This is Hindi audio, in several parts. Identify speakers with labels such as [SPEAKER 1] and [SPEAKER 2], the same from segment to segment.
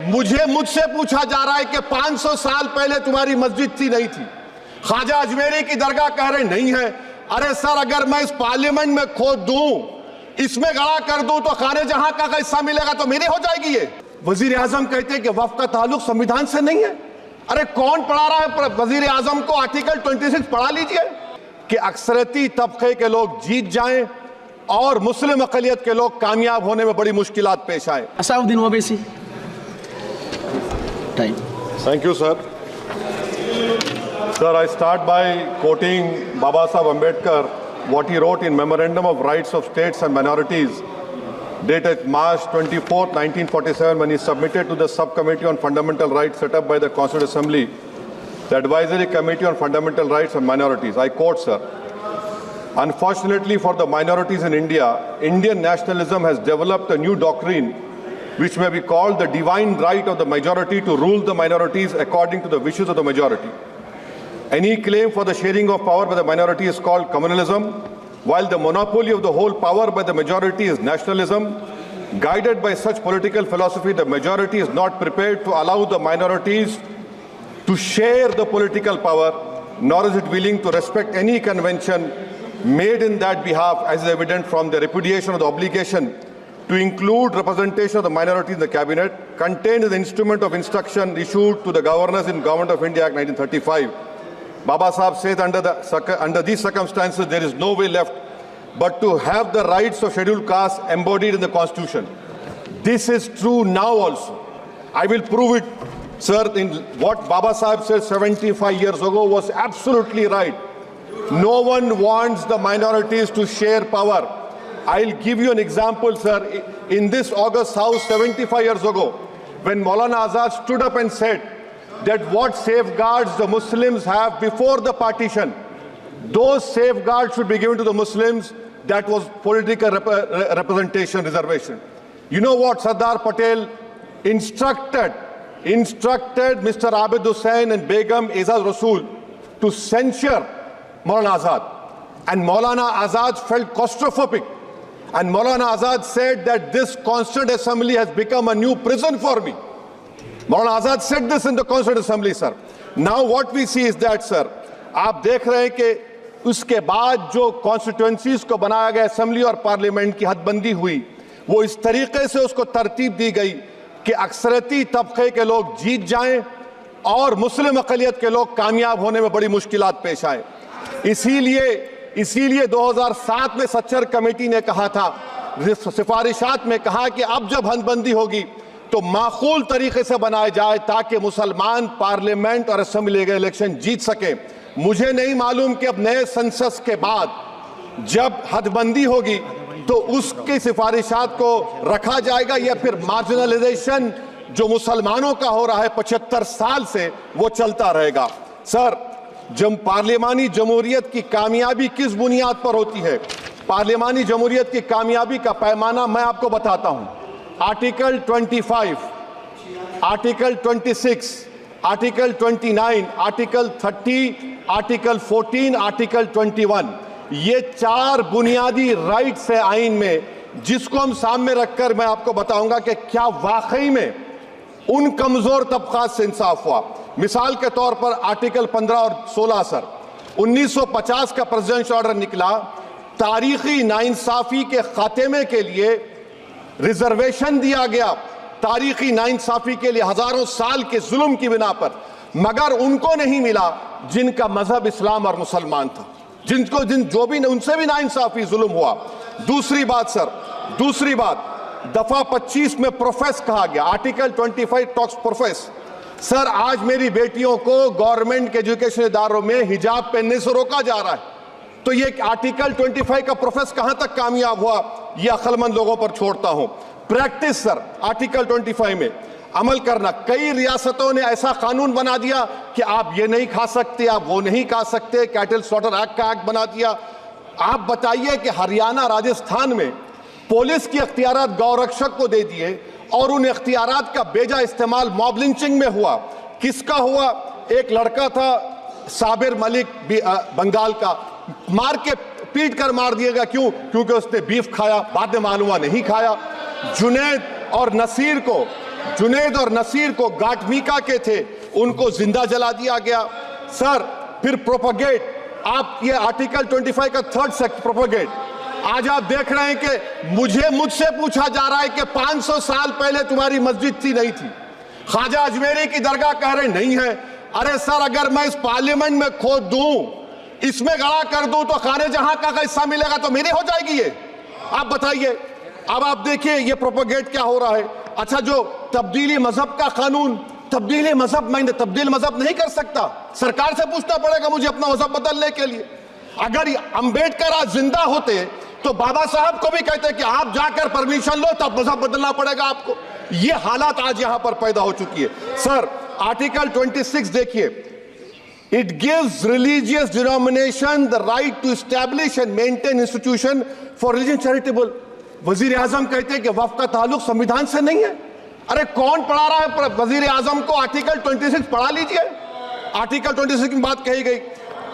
[SPEAKER 1] मुझसे पूछा जा रहा है कि 500 साल पहले तुम्हारी मस्जिद थी नहीं थी। ख्वाजा अजमेरी की दरगाह कह रहे नहीं है। अरे सर, अगर मैं इस पार्लियामेंट में खोद दूं, इसमें गड़ा कर दूं, तो खाने जहां का हिस्सा मिलेगा तो मेरी हो जाएगी। ये वजीर आजम कहते हैं कि वक्फ का ताल्लुक संविधान से नहीं है। अरे कौन पढ़ा रहा है वजीर आजम को? आर्टिकल 26 पढ़ा लीजिए कि अक्सरती तबके के लोग जीत जाएं और मुस्लिम अकलियत के लोग कामयाब होने में बड़ी मुश्किलात पेश आए।
[SPEAKER 2] Asaduddin Owaisi.
[SPEAKER 1] Thank you, sir. Sir, I start by quoting Baba Saheb Ambedkar, what he wrote in Memorandum of Rights of States and Minorities, dated March 24, 1947, when he submitted to the Subcommittee on Fundamental Rights set up by the Constituent Assembly, the Advisory Committee on Fundamental Rights and Minorities. I quote, sir, "Unfortunately for the minorities in India, Indian nationalism has developed a new doctrine which may be called the divine right of the majority to rule the minorities according to the wishes of the majority. Any claim for the sharing of power by the minority is called communalism, while the monopoly of the whole power by the majority is nationalism. Guided by such political philosophy, the majority is not prepared to allow the minorities to share the political power, nor is it willing to respect any convention made in that behalf, as is evident from the repudiation of the obligation to include representation of the minority in the cabinet, contained in the instrument of instruction issued to the governors in Government of India Act 1935. Baba Saheb says under these circumstances, there is no way left but to have the rights of scheduled castes embodied in the Constitution. This is true now also. I will prove it, sir. In what Baba Saheb said 75 years ago was absolutely right. No one wants the minorities to share power. I'll give you an example, sir. In this August House 75 years ago, when Maulana Azad stood up and said that what safeguards the Muslims have before the partition, those safeguards should be given to the Muslims. That was political representation, reservation. You know what Sardar Patel instructed Mr. Abid Hussain and Begum Ezaz Rasool to censure Maulana Azad. And Maulana Azad felt claustrophobic. And Maulana Azad said that this Constituent Assembly has become a new prison for me. Maulana Azad said this in the Constituent Assembly, sir. Now what we see is that, sir, आप देख रहे हैं कि उसके बाद जो कॉन्स्टिट्यूएंसीज को बनाया गया, असेंबली और पार्लियामेंट की हदबंदी हुई, वो इस तरीके से उसको तरतीब दी गई कि अक्सरती तबके के लोग जीत जाएं और मुस्लिम अकलियत के लोग कामयाब होने में बड़ी मुश्किलात पेश आए। इसीलिए 2007 में सच्चर कमेटी ने कहा था, सिफारिशात में कहा कि अब जब हदबंदी होगी तो माकूल तरीके से बनाया जाए ताकि मुसलमान पार्लियामेंट और असेंबली के इलेक्शन जीत सके। मुझे नहीं मालूम कि अब नए सेंसस के बाद जब हदबंदी होगी तो उसकी सिफारिशात को रखा जाएगा या फिर मार्जिनलाइजेशन जो मुसलमानों का हो रहा है 75 साल से वो चलता रहेगा। सर, जब पार्लियामानी जमहूरियत की कामयाबी किस बुनियाद पर होती है? पार्लियामानी जमहूरियत की कामयाबी का पैमाना मैं आपको बताता हूं। Article 25, article 26, article 29, article 30, article 14, article 21, ये 4 बुनियादी राइट्स है आइन में, जिसको हम सामने रखकर मैं आपको बताऊंगा कि क्या वाकई में उन कमजोर तबकात से इंसाफ हुआ। मिसाल के तौर पर आर्टिकल 15 और 16, सर, 1950 का प्रेसिडेंशियल ऑर्डर निकला, तारीखी नाइंसाफी के खात्मे के लिए रिजर्वेशन दिया गया, तारीखी नाइंसाफी के लिए हजारों साल के जुल्म की बिना पर, मगर उनको नहीं मिला जिनका मजहब इस्लाम और मुसलमान था, जो भी उनसे भी नाइंसाफी जुल्म हुआ। दूसरी बात सर, दूसरी बात, दफा 25 में प्रोफेस कहा गया, आर्टिकल 25 टॉक्स प्रोफेस। सर, आज मेरी बेटियों को गवर्नमेंट के एजुकेशन इदारों में हिजाब पहनने से रोका जा रहा है, तो ये आर्टिकल 25 का प्रोफेस कहां तक कामयाब हुआ, ये अक्लमंद लोगों पर छोड़ता हूं। प्रैक्टिस सर, आर्टिकल 25 में अमल करना। कई रियासतों ने ऐसा कानून बना दिया कि आप ये नहीं खा सकते, आप वो नहीं खा सकते, कैटल स्लॉटर एक्ट का एक्ट बना दिया। आप बताइए कि हरियाणा, राजस्थान में पुलिस की इख्तियारात गौरक्षक को दे दिए और उन इख्तियारात का बेजा इस्तेमाल मॉब लिंचिंग में हुआ। किसका हुआ? एक लड़का था साबिर मलिक बंगाल का, मार के पीट कर मार दिया गया। क्यों? क्योंकि उसने बीफ खाया, बाद में मालूम हुआ नहीं खाया। जुनैद और नसीर को जुनैद और नसीर को गाटमीका के थे, उनको जिंदा जला दिया गया। सर फिर प्रोपगेट, आप ये आर्टिकल 25 का 3rd सेक्शन प्रोपगेट, आज आप देख रहे हैं कि मुझसे पूछा जा रहा है कि 500 साल पहले तुम्हारी मस्जिद थी नहीं थी, ख्वाजा अजमेरी की दरगाह कह रहे नहीं है। अरे सर अगर मैं इस पार्लियामेंट में खोद दूं, इसमें गड़ा कर दूं तो खाने जहां का हिस्सा मिलेगा तो मेरी हो जाएगी ये, आप बताइए। अब आप देखिए ये प्रोपोगेट क्या हो रहा है। अच्छा जो तब्दीली मजहब का कानून, तब्दीली मजहब, मैं तब्दील मजहब नहीं कर सकता, सरकार से पूछना पड़ेगा मुझे अपना मजहब बदलने के लिए। अगर अंबेडकर आज जिंदा होते तो बाबा साहब को भी कहते कि आप जाकर परमिशन लो तब मजहब बदलना पड़ेगा आपको। ये हालात आज यहां पर पैदा हो चुकी है। सर आर्टिकल 26 देखिए, it gives religious denomination the right to establish and maintain institution for religion charitable. वजीर आजम कहते हैं कि वक्फ का ताल्लुक संविधान से नहीं है। अरे कौन पढ़ा रहा है वजीर आजम को आर्टिकल 26? पढ़ा लीजिए, आर्टिकल 26 की बात कही गई।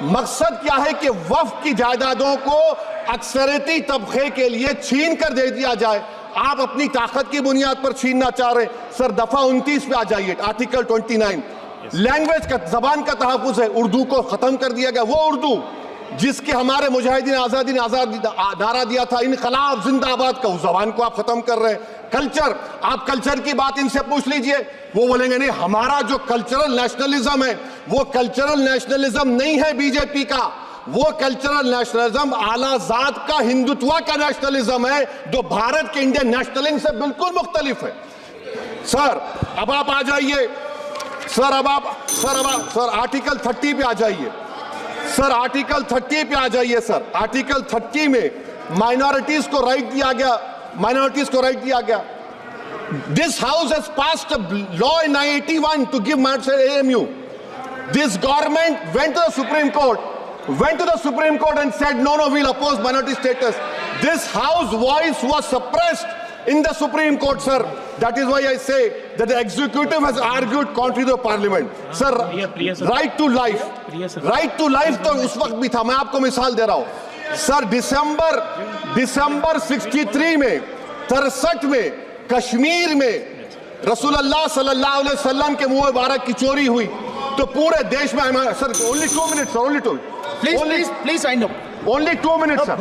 [SPEAKER 1] मकसद क्या है कि वक्फ की जायदादों को अक्सरियती तबके के लिए छीन कर दे दिया जाए। आप अपनी ताकत की बुनियाद पर छीनना चाह रहे हैं। सर दफा 29 पे आ जाइए, आर्टिकल 29। लैंग्वेज का, जबान का तहफ़्फ़ुज़ है, उर्दू को खत्म कर दिया गया। वो उर्दू जिसके हमारे मुजाहिदीन आज़ादी ने नारा दिया था, इनकलाब जिंदाबाद का, उस जबान को आप खत्म कर रहे हैं। कल्चर, आप कल्चर की बात इनसे पूछ लीजिए, वो बोलेंगे नहीं हमारा जो कल्चरल नेशनलिज्म है वो कल्चरल नेशनलिज्म नहीं है बीजेपी का, वो कल्चरल नेशनलिज्म आला जात का हिंदुत्व का नेशनलिज्म है जो भारत के इंडियन नेशनलिज्म से बिल्कुल मुख्तलिफ है। सर अब आप आ जाइए, सर आर्टिकल 30 पे आ जाइए। सर आर्टिकल 30 पे आ जाइए। सर आर्टिकल 30 में माइनॉरिटीज को राइट दिया गया, माइनॉरिटीज को राइट दिया गया। This house has passed a law in 1981 to give minority AMU. This government went to the Supreme Court and said no, we'll oppose minority status. This house voice was suppressed in the Supreme Court, sir. That is why I say that the executive has argued contrary to the parliament. Sir, right to life, right to life तो उस वक्त भी था। मैं आपको मिसाल दे रहा हूँ। सर दिसंबर 63 में, 63 में कश्मीर में रसूलुल्लाह सल्लल्लाहु अलैहि वसल्लम के मुंह मुबारक की चोरी हुई तो पूरे देश में, sir only 2 minutes, sir, only 2.
[SPEAKER 2] Please wind up.
[SPEAKER 1] Only 2 minutes, sir.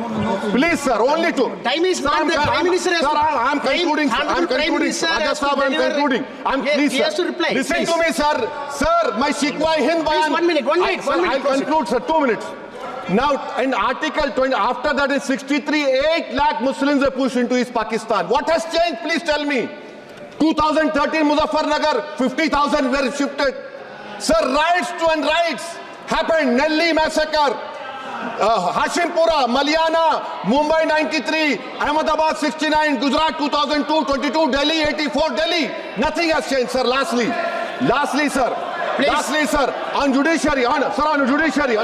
[SPEAKER 1] Please, sir, only 2.
[SPEAKER 2] Time is not there. Prime Minister has
[SPEAKER 1] Sir, I'm concluding, sir. I'm concluding. Ajaz Sahab, I'm concluding. Please,
[SPEAKER 2] He has to reply.
[SPEAKER 1] Listen to me, sir. Sir, my Shikwa Hind
[SPEAKER 2] Please, one minute.
[SPEAKER 1] I'll conclude, sir. 2 minutes. Now, in Article 20, after that in 63, 8 lakh Muslims were pushed into East Pakistan. What has changed? Please tell me. 2013 Muzaffarnagar, 50,000 were shifted. Sir, riots to and riots happened. Nelli massacre, Hashimpura, Maliana, Mumbai 93, Ahmedabad 69, Gujarat 2002, 22, Delhi 84, Delhi. Nothing has changed, sir. Lastly, sir.
[SPEAKER 2] Please.
[SPEAKER 1] Lastly, sir. On judiciary, on judiciary,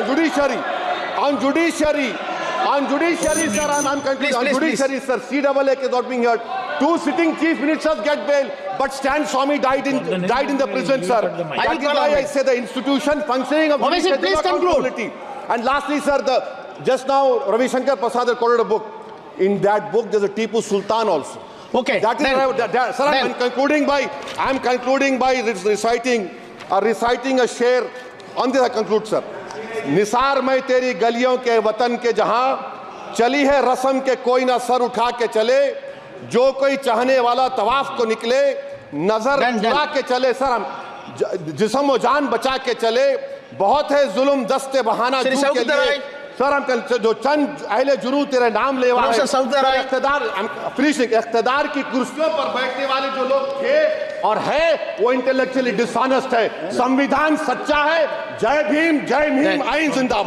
[SPEAKER 1] sir. I'm concluding. On judiciary, sir. CAA is not being heard. 2 sitting chief ministers get bail, but Stan Swamy died in the prison, sir. That is why I say the institution functioning of
[SPEAKER 2] Obviously, please
[SPEAKER 1] accountability. And lastly, sir, just now Ravi Shankar Prasad has quoted a book. In that book, there's a Tipu Sultan also.
[SPEAKER 2] Okay.
[SPEAKER 1] That is, sir, I'm concluding by reciting a sher. On this I conclude, sir. Nisar मैं तेरी गलियों के वतन के जहां चली है रस्म के कोई ना सर उठा के चले, जो कोई चाहने वाला तवाफ को निकले नजर उठा के चले। सर हम जिस्म व जान बचा के चले, बहुत है जुल्म दस्ते बहाना के लिए। सर हम जो चंद अहले जुनू तेरे नाम लेवा है, इख्तिदार की कुर्सियों पर बैठने वाले जो लोग थे और है वो इंटेलेक्चुअली डिसऑनेस्ट है। संविधान सच्चा है। जय भीम, आइन जिंदाबाद।